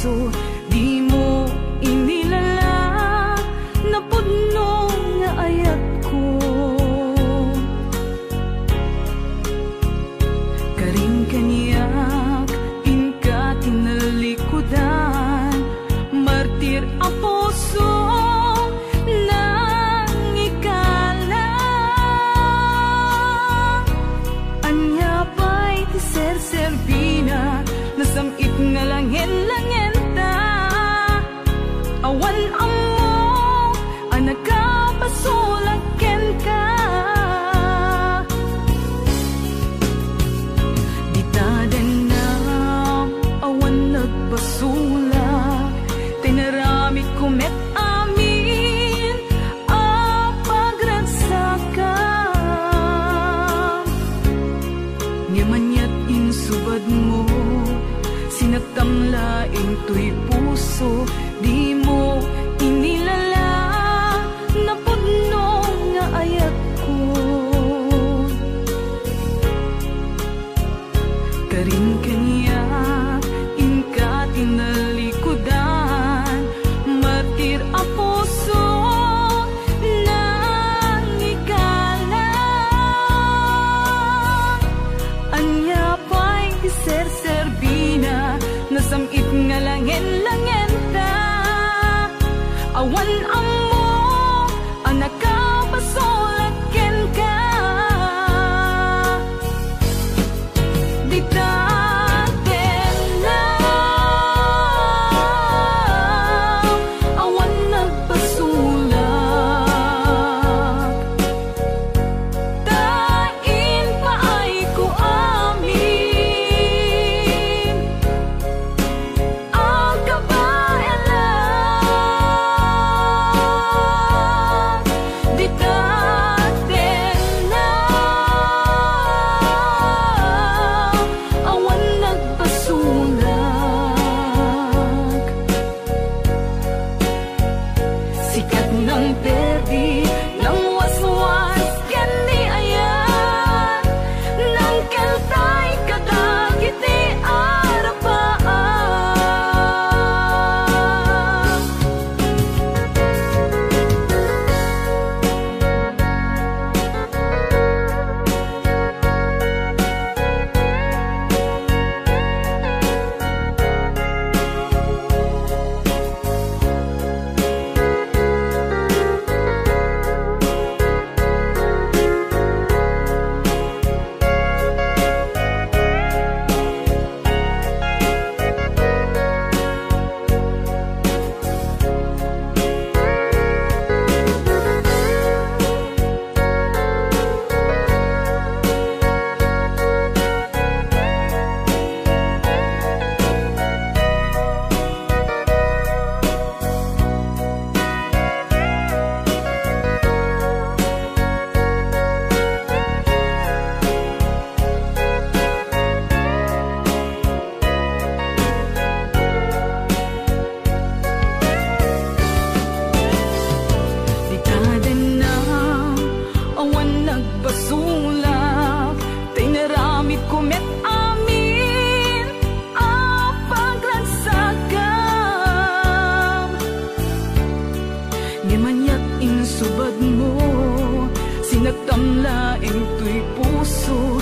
puso, di mo inilala na pudno nga ayat ko. Karing kaniyak inka tinalikudan, martir ang puso nang ikala. Anya pa'y ti ser-serbina, nasamit nga langin-langin ta. Awan amo ang nagkapasulaken ka. Di taden na awan nagpasulak, tinaramit kumet amin ang pagragsakan. Ngamanyat insubad mo, sinagtamlaing tuy puso, di mo inilala na pudno nga ayat ko. Karing kaniyak inka tinalikudan, martir ang puso nang ikala. Anya pa'y ti ser-serbina, nasamit nga langin-langin ta. Awan amo ang nakapasulaken ka. Di taten na awan nagpasulak, tain paay ko amin ang kabaelan. Di taten na awan nagpasulak, sikat ng perdi ng waswas ken di ayan, nang keltay kadagiti arapaan. Di taden na awan nagpasulak, tinaramit kumet amin ang pagragsakan. Ngamanyat insubad mo, sinagtamlaing tuy puso,